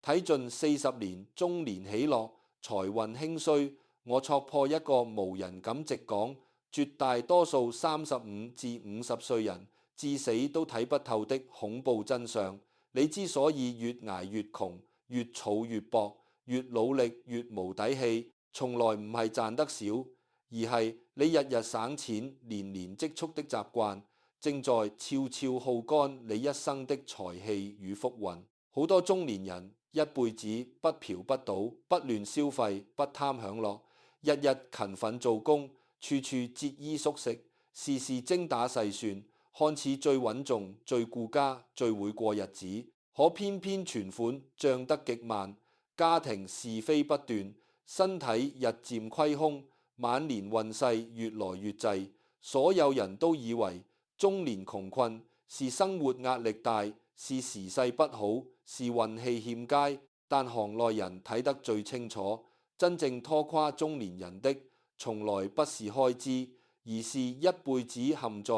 睇盡40年中年喜樂，財運興衰，我戳破一個無人敢直講，絕大多數35至50歲人至死都睇不透的恐怖真相。你之所以越捱越窮，越儲越薄，越努力越無底氣，從來唔係賺得少，而係你日日省錢、年年積蓄的習慣，正在悄悄耗乾你一生的財氣與福運。好多中年人一輩子不嫖不賭，不亂消費，不貪享樂，日日勤奮做工，處處節衣縮食，事事精打細算，看似最穩重、最顧家、最會過日子，可偏偏存款漲得極慢，家庭是非不斷，身體日漸虧空，晚年運勢越來越滯。所有人都以為中年窮困是生活壓力大，是時勢不好，是運氣欠佳，但行內人睇得最清楚，真正拖垮中年人的，從來不是開支，而是一輩子陷在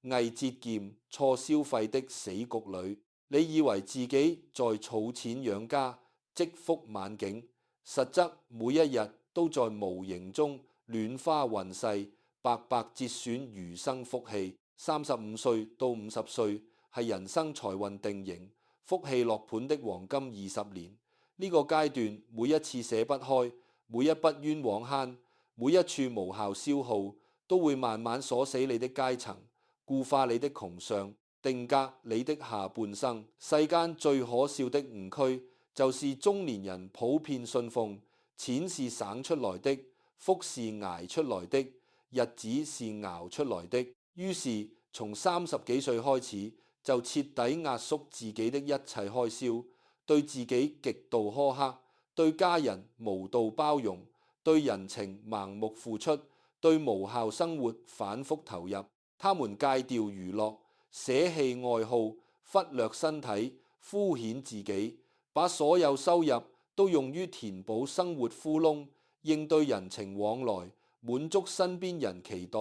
偽節儉、錯消費的死局裏。你以為自己在儲錢養家、積福晚景，實則每一日都在無形中亂花運勢，白白節損餘生福氣。35歲到50歲係人生財運定型、福氣落盤的黃金20年。呢個階段，每一次捨不開，每一筆冤枉慳，每一處無效消耗，都會慢慢鎖死你的階層，固化你的窮相，定格你的下半生。世間最可笑的誤區，就是中年人普遍信奉錢是省出來的，福是捱出來的，日子是熬出來的。於是從30幾歲開始，就徹底壓縮自己的一切開銷，對自己極度苛刻，對家人無度包容，對人情盲目付出，對無效生活反覆投入。他們戒掉娛樂，捨棄愛好，忽略身體，敷衍自己，把所有收入都用於填補生活窟窿，應對人情往來，滿足身邊人期待，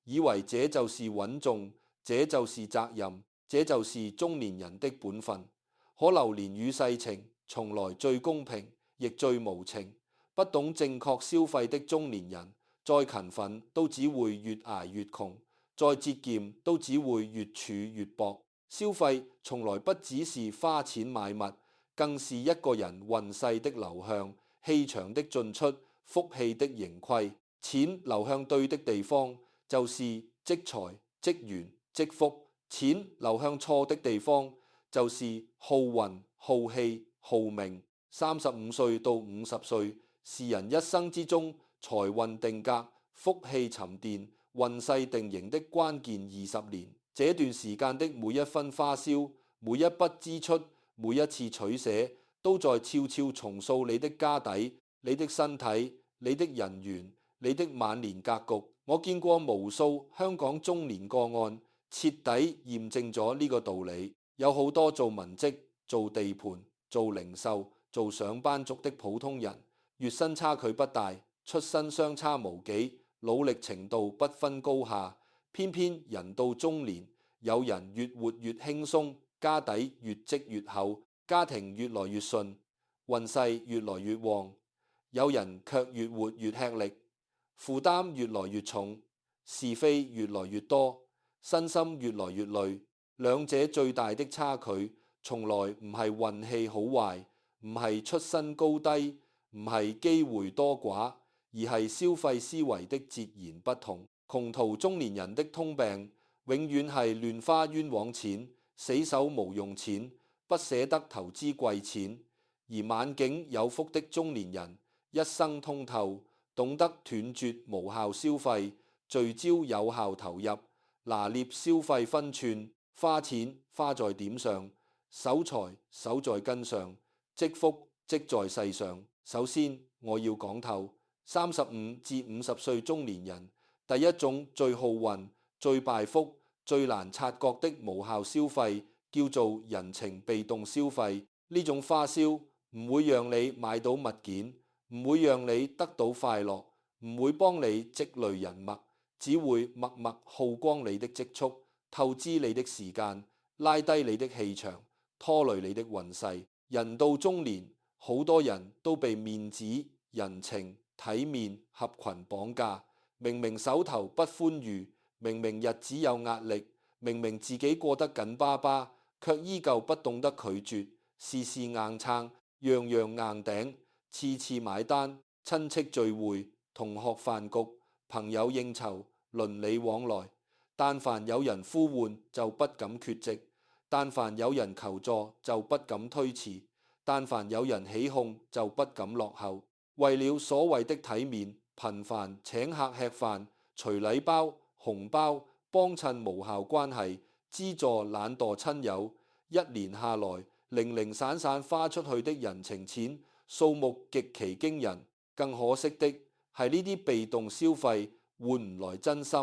以為這就是穩重，這就是責任，這就是中年人的本分。可流年與世情，從來最公平，亦最無情。不懂正確消費的中年人，再勤奮都只會越捱越窮，再節儉都只會越儲越薄。消費從來不只是花錢買物，更是一個人運勢的流向、氣場的進出、福氣的盈虧。錢流向對的地方，就是積財、積緣、積福；錢流向錯的地方，就是耗運、耗氣、耗命。35歲到50歲是人一生之中財運定格、福氣沉澱、運勢定型的關鍵20年。這段時間的每一分花銷、每一筆支出、每一次取捨，都在悄悄重塑你的家底、你的身體、你的人緣、你的晚年格局。我見過無數香港中年個案，徹底驗證咗呢個道理。有好多做文職、做地盤、做零售、做上班族的普通人，月薪差距不大，出身相差無幾，努力程度不分高下，偏偏人到中年，有人越活越輕鬆，家底越積越厚，家庭越來越順，運勢越來越旺；有人卻越活越吃力，負擔越來越重，是非越來越多，身心越來越累。兩者最大的差距，從來唔係運氣好壞，唔係出身高低，唔係機會多寡，而係消費思維的截然不同。窮途中年人的通病，永遠係亂花冤枉錢，死手無用錢，不捨得投資貴錢。而晚景有福的中年人，一生通透，懂得斷絕無效消費，聚焦有效投入，拿捏消費分寸，花錢花在點上，守財守在根上，積福積在世上。首先我要講透35至50歲中年人，第一種最耗運、最敗福、最難察覺的無效消費，叫做人情被動消費。呢種花銷唔會讓你買到物件，唔會讓你得到快樂，唔會幫你積累人脈，只會默默耗光你的積蓄，透支你的時間，拉低你的氣場，拖累你的運勢。人到中年，好多人都被面子、人情、體面合群綁架。明明手頭不寬裕，明明日子有壓力，明明自己過得緊巴巴，卻依舊不懂得拒絕，事事硬撐，樣樣硬頂，次次買單。親戚聚會、同學飯局、朋友應酬，鄰里往來，但凡有人呼喚就不敢缺席，但凡有人求助就不敢推辭，但凡有人起哄就不敢落後。為了所謂的體面，頻繁請客吃飯、隨禮包、紅包、幫襯無效關係、資助懶惰親友，一年下來，零零散散花出去的人情錢數目極其驚人。更可惜的係呢啲被動消費換唔來真心，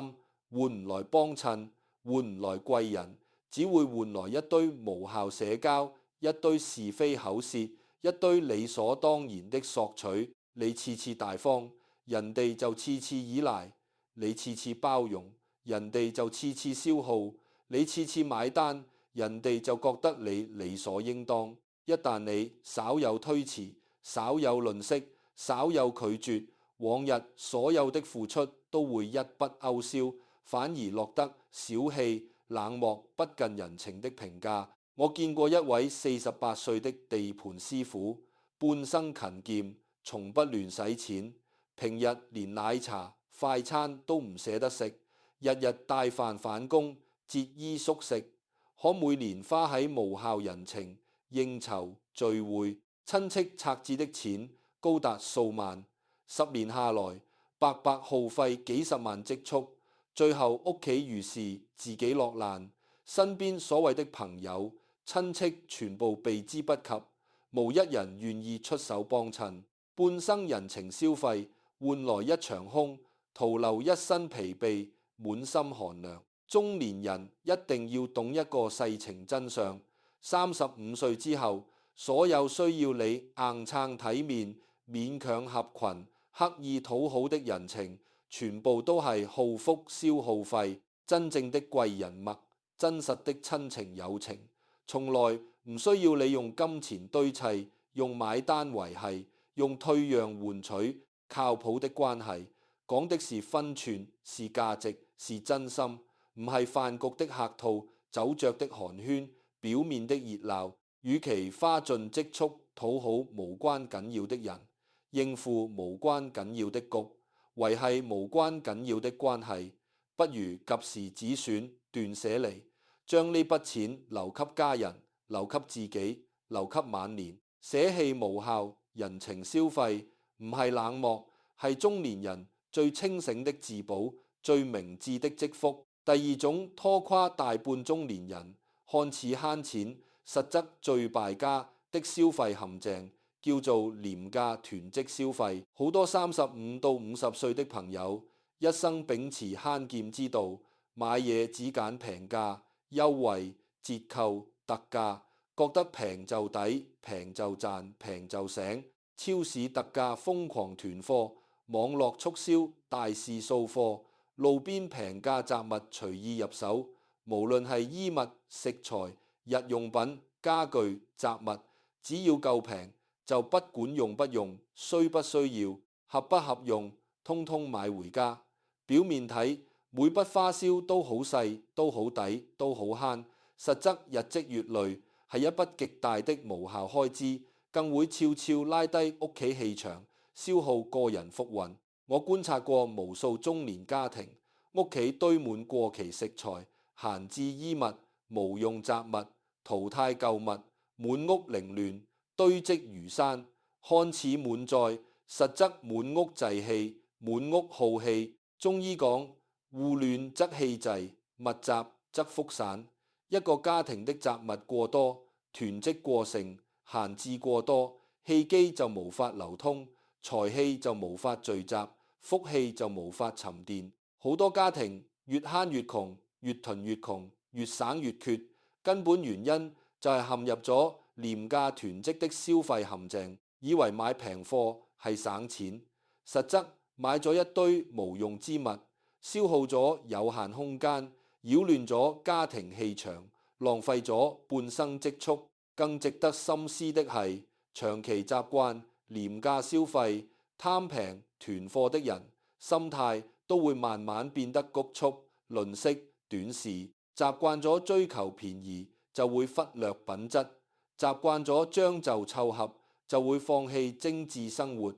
換唔來幫襯，換唔來貴人，只會換來一堆無效社交，一堆是非口舌，一堆理所當然的索取。你次次大方，人哋就次次依賴；你次次包容，人哋就次次消耗；你次次買單，人哋就覺得你理所應當。一旦你稍有推辭，稍有吝嗇，稍有拒絕，往日所有的付出都會一筆勾銷，反而落得小氣、冷漠、不近人情的評價。我見過一位48歲的地盤師傅，半生勤儉，從不亂使錢，平日連奶茶、快餐都唔捨得食，日日帶飯返工，節衣縮食，可每年花喺無效人情、應酬、聚會、親戚拆字的錢高達數萬，10年下來，白白耗費幾十萬積蓄，最後屋企遇事，自己落難，身邊所謂的朋友、親戚全部避之不及，無一人願意出手幫襯。半生人情消費換來一場空，徒留一身疲憊，滿心寒涼。中年人一定要懂一個世情真相：35歲之後，所有需要你硬撐體面、勉強合群、刻意討好的人情，全部都係耗腹消耗費。真正的貴人脈，真實的親情友情，從來唔需要你用金錢堆砌，用買單維繫，用退讓換取靠譜的關係。講的是分寸，是價值，是真心，唔係飯局的客套、酒着的寒暄、表面的熱鬧。與其花盡積蓄討好無關緊要的人，應付無關緊要的局，維繫無關緊要的關係，不如及時止損，斷捨離，將呢筆錢留給家人，留給自己，留給晚年。捨棄無效人情消費，唔係冷漠，係中年人最清醒的自保，最明智的積福。第二種拖垮大半中年人，看似慳錢，實則最敗家的消費陷阱，叫做廉價囤積消費。好多35到50歲的朋友，一生秉持慳儉之道，買嘢只揀平價、優惠、折扣、特價，覺得平就抵、平就賺、平就醒。超市特價瘋狂囤貨，網絡促銷大肆掃貨，路邊平價雜物隨意入手，無論係衣物、食材、日用品、家具、雜物，只要夠平，就不管用不用、需不需要、合不合用，通通買回家。表面睇，每筆花銷都好細、都好抵、都好慳，實則日積月累，係一筆極大的無效開支，更會悄悄拉低屋企氣場，消耗個人福運。我觀察過無數中年家庭，屋企堆滿過期食材、閒置衣物、無用雜物、淘汰舊物，滿屋凌亂，堆積如山，看似滿載，實則滿屋滯氣，滿屋耗氣。中醫講，戶亂則氣滯，密集則福散。一個家庭的雜物過多，囤積過剩，閒置過多，氣機就無法流通，財氣就無法聚集，福氣就無法沉澱。好多家庭越慳越窮，越囤越窮，越省越缺。根本原因就係陷入咗廉價囤積的消費陷阱，以為買平貨係省錢，實則買咗一堆無用之物，消耗咗有限空間，擾亂咗家庭氣場，浪費咗半生積蓄。更值得深思的係，長期習慣廉價消費、貪平囤貨的人，心態都會慢慢變得局促、吝嗇、短視。習慣咗追求便宜，就會忽略品質；習慣咗將就湊合，就會放棄精緻生活；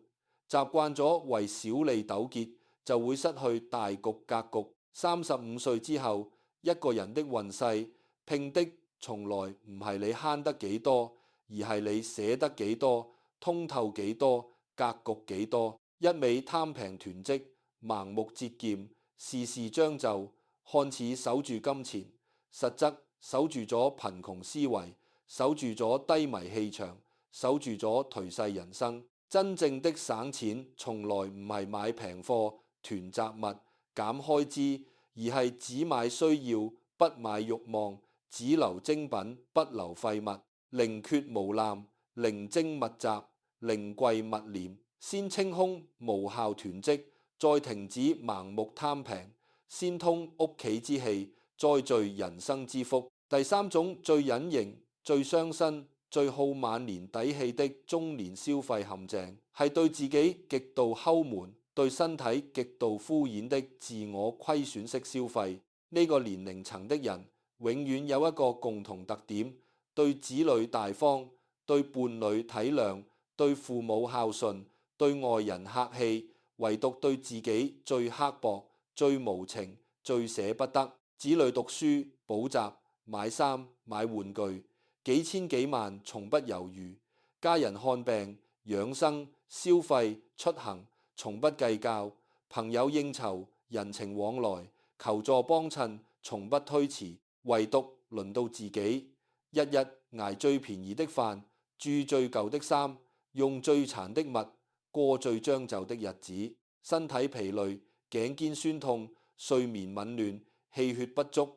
習慣咗為小利糾結，就會失去大局格局。35歲之後，一個人的運勢拼的從來唔係你慳得幾多，而係你捨得幾多、通透幾多、格局幾多。一味貪平囤積、盲目節儉、事事將就，看似守住金錢，實則守住咗貧窮思維，守住咗低迷氣場，守住咗頹世人生。真正的省錢從來唔係買平貨、囤雜物、減開支，而係只買需要，不買慾望；只留精品，不留廢物。寧缺毋濫，寧精勿雜，寧貴勿廉。先清空無效囤積，再停止盲目貪平。先通屋企之氣，再聚人生之福。第三種最隱形、最傷身、最耗晚年底氣的中年消費陷阱，係對自己極度摳門、對身體極度敷衍的自我虧損式消費。呢個年齡層的人永遠有一個共同特點：對子女大方，對伴侶體諒，對父母孝順，對外人客氣，唯獨對自己最刻薄、最無情、最捨不得。子女讀書、補習、買衫、買玩具，幾千幾萬從不猶豫；家人看病、養生、消費、出行，從不計較；朋友應酬、人情往來、求助幫襯，從不推辭。唯獨輪到自己，日日捱最便宜的飯，住最舊的衫，用最殘的物，過最將就的日子。身體疲累、頸肩酸痛、睡眠紊亂、氣血不足，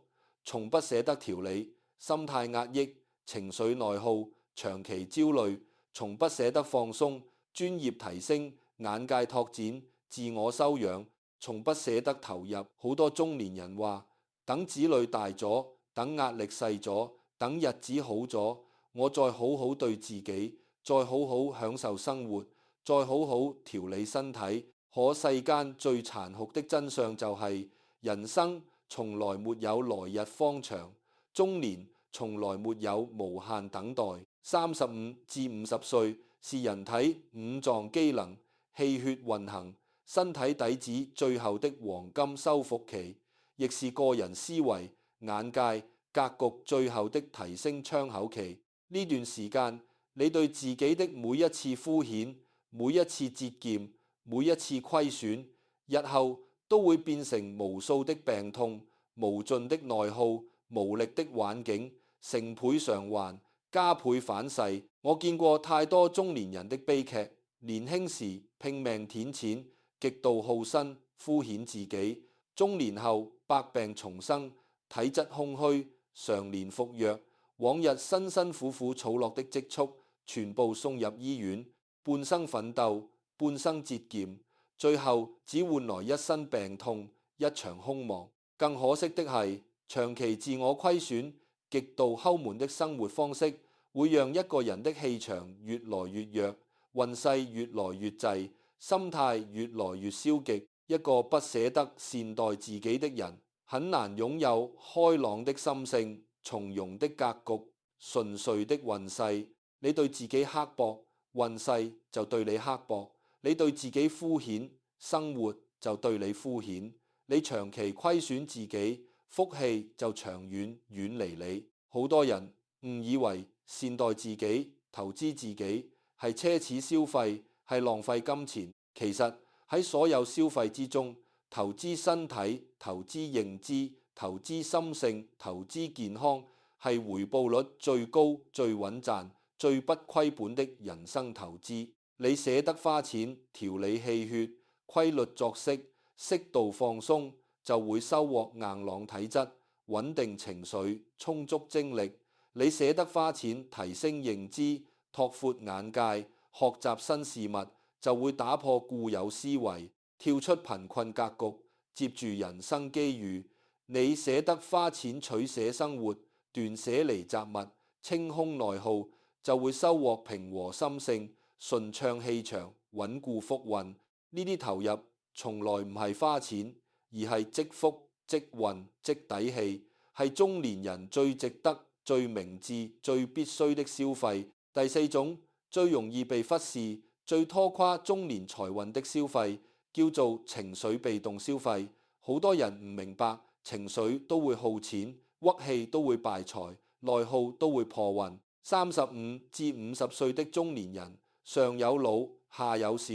從不捨得調理；心態壓抑、情緒內耗、長期焦慮，從不捨得放鬆；專業提升、眼界拓展、自我修養，從不捨得投入。好多中年人話：等子女大咗，等壓力細咗，等日子好咗，我再好好對自己，再好好享受生活，再好好調理身體。可世間最殘酷的真相就係，人生從來沒有來日方長，中年從來沒有無限等待。35至50歲是人體五臟機能、氣血運行、身體底子最後的黃金修復期，亦是個人思維、眼界、格局最後的提升窗口期。呢段時間，你對自己的每一次敷衍、每一次節儉、每一次虧損，日後都會變成無數的病痛、無盡的內耗、無力的環境，成倍償還，加倍反噬。我見過太多中年人的悲劇，年輕時拼命舔錢，極度耗身，敷衍自己；中年後百病叢生，體質空虛，常年服藥，往日辛辛苦苦儲落的積蓄，全部送入醫院，半生奮鬥，半生節儉，最後只換來一身病痛，一場空亡。更可惜的係，長期自我虧損、極度摳門的生活方式，會讓一個人的氣場越來越弱，運勢越來越滯，心態越來越消極。一個不捨得善待自己的人，很難擁有開朗的心性、從容的格局、順遂的運勢。你對自己刻薄，運勢就對你刻薄；你對自己敷衍，生活就對你敷衍。你長期虧損自己，福氣就長遠遠離你。好多人誤以為善待自己、投資自己係奢侈消費，係浪費金錢。其實喺所有消費之中，投資身體、投資認知、投資心性、投資健康，係回報率最高、最穩賺、最不虧本的人生投資。你捨得花錢調理氣血、規律作息、適度放鬆，就會收穫硬朗體質、穩定情緒、充足精力。你捨得花錢提升認知、拓闊眼界、學習新事物，就會打破固有思維，跳出貧困格局，接住人生機遇。你捨得花錢取捨生活，斷捨離雜物，清空內耗，就會收穫平和心性、順暢氣場、穩固福運。呢啲投入從來唔係花錢，而係積福、積運、積底氣，係中年人最值得、最明智、最必須的消費。第四種最容易被忽視、最拖垮中年財運的消費，叫做情緒被動消費。好多人唔明白，情緒都會耗錢，鬱氣都會敗財，內耗都會破運。35至50歲的中年人，上有老，下有小，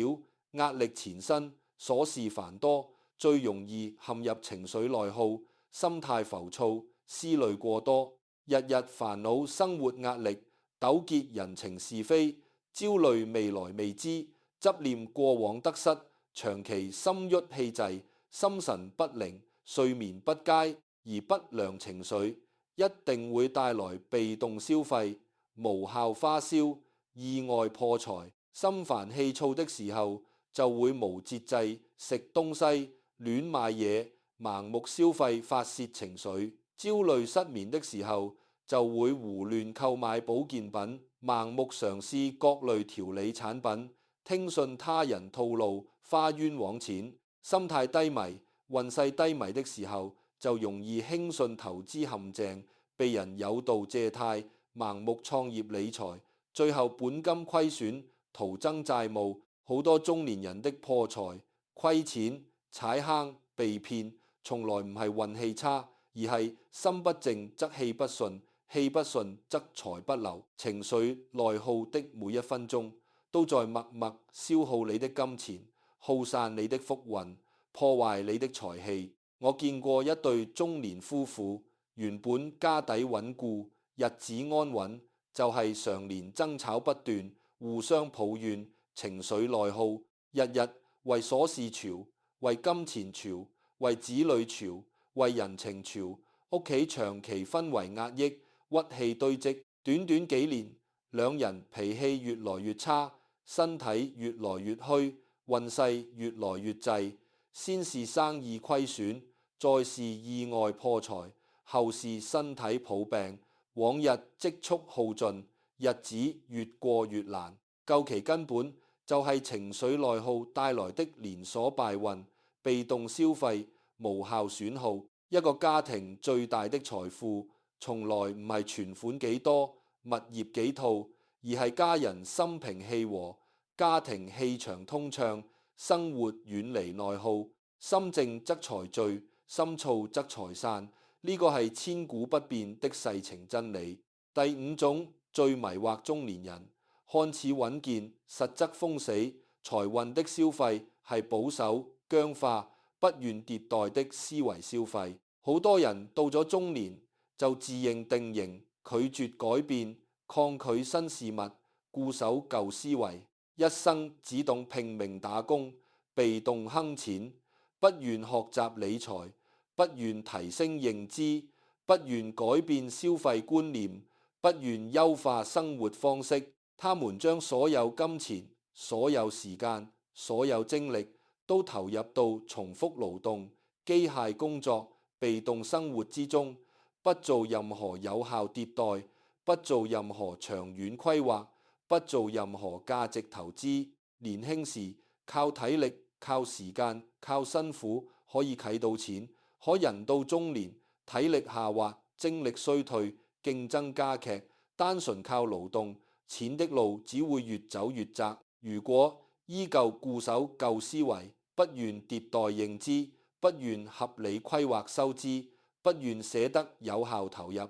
壓力纏身，瑣事繁多，最容易陷入情緒內耗，心態浮躁，思慮過多，日日煩惱生活壓力，糾結人情是非，焦慮未來未知，執念過往得失，長期心鬱氣滯，心神不寧，睡眠不佳，而不良情緒一定會帶來被動消費、無效花銷、意外破財。心煩氣躁的時候，就會無節制食東西、亂買嘢、盲目消費發洩情緒；焦慮失眠的時候，就會胡亂購買保健品、盲目嘗試各類調理產品，聽信他人吐露，花冤枉錢。心態低迷、運勢低迷的時候，就容易輕信投資陷阱，被人誘導借貸，盲目創業理財，最後本金虧損，徒增債務。好多中年人的破財、虧錢、踩坑、被騙，從來唔係運氣差，而係心不靜則氣不順，氣不順則財不流。情緒內耗的每一分鐘，都在默默消耗你的金錢，耗散你的福運，破壞你的財氣。我見過一對中年夫婦，原本家底穩固，日子安穩，就係常年爭吵不斷，互相抱怨，情緒內耗，日日為瑣事嘈，為金錢嘈，為子女嘈，為人情嘈，屋企長期氛圍壓抑，鬱氣堆積。短短幾年，兩人脾氣越來越差，身體越來越虛，運勢越來越滯。先是生意虧損，再是意外破財，後是身體抱病，往日積蓄耗盡，日子越過越難。究其根本，就係情緒內耗帶來的連鎖敗運、被動消費、無效損耗。一個家庭最大的財富，從來唔係存款幾多、物業幾套，而係家人心平氣和，家庭氣場通暢，生活遠離內耗。心靜則財聚，心躁則財散。呢個係千古不變的世情真理。第五種最迷惑中年人。看似穩健，實則封死。財運的消費係保守、僵化、不願迭代的思維消費。好多人到咗中年就自認定型，拒絕改變，抗拒新事物，固守舊思維，一生只懂拼命打工，被動坑錢，不願學習理財，不願提升認知，不願改變消費觀念，不願優化生活方式。他們將所有金錢、所有時間、所有精力都投入到重複勞動、機械工作、被動生活之中，不做任何有效迭代，不做任何長遠規劃，不做任何價值投資。年輕時靠體力、靠時間、靠辛苦可以啟到錢，可人到中年體力下滑、精力衰退、競爭加劇，單純靠勞動，錢的路只會越走越窄。如果依舊固守舊思維，不願迭代認知，不願合理規劃收支，不願捨得有效投入，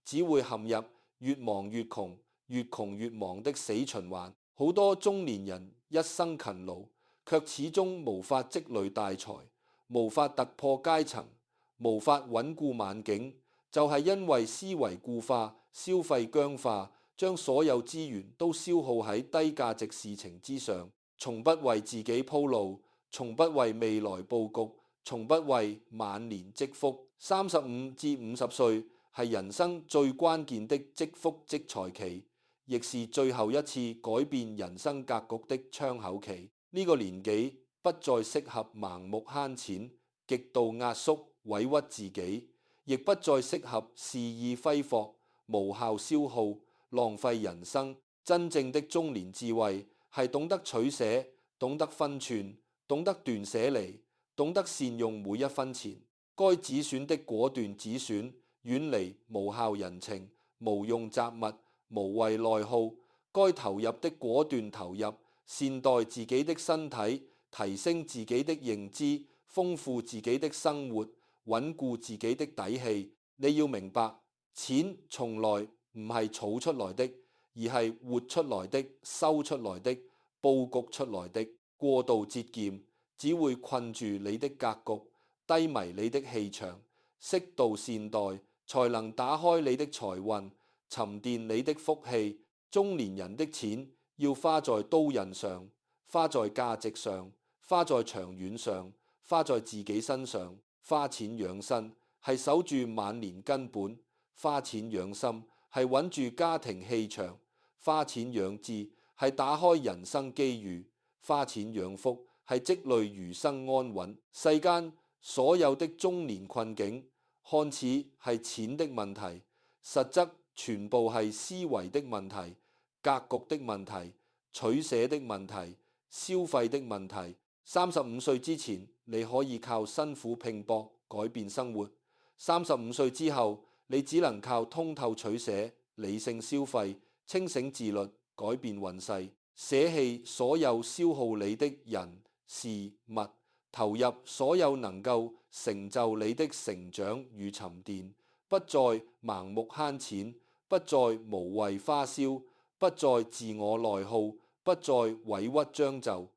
只會陷入越忙越窮、越窮越忙的死循環。好多中年人一生勤勞，卻始終無法積累大財，無法突破階層，無法穩固晚景，就係因為思維固化、消費僵化，將所有資源都消耗喺低價值事情之上，從不為自己鋪路，從不為未來佈局，從不為晚年積福。35至50歲係人生最關鍵的積福積財期，亦是最後一次改變人生格局的窗口期。呢個年紀不再適合盲目慳錢、極度壓縮、委屈自己，亦不再適合肆意揮霍、無效消耗。浪費人生。真正的中年智慧係懂得取捨，懂得分寸，懂得斷捨離，懂得善用每一分錢。該止損的果斷止損，遠離無效人情、無用雜物、無謂內耗。該投入的果斷投入，善待自己的身體，提升自己的認知，豐富自己的生活，穩固自己的底氣。你要明白，錢從來唔係儲出來的，而係活出來的、收出來的、佈局出來的。過度節儉只會困住你的格局，低迷你的氣場。適度善待才能打開你的財運，沉澱你的福氣。中年人的錢要花在刀刃上，花在價值上，花在長遠上，花在自己身上。花錢養生係守住晚年根本，花錢養心係穩住家庭氣場，花錢養志係打開人生機遇，花錢養福係積累餘生安穩。世間所有的中年困境看似係錢的問題，實則全部係思維的問題、格局的問題、取捨的問題、消費的問題。35歲之前，你可以靠辛苦拼搏改變生活；35歲之後，你只能靠通透取捨、理性消費、清醒自律改變運勢。捨棄所有消耗你的人事物，投入所有能夠成就你的成長與沉澱。不再盲目慳錢，不再無謂花銷，不再自我內耗，不再委屈將就。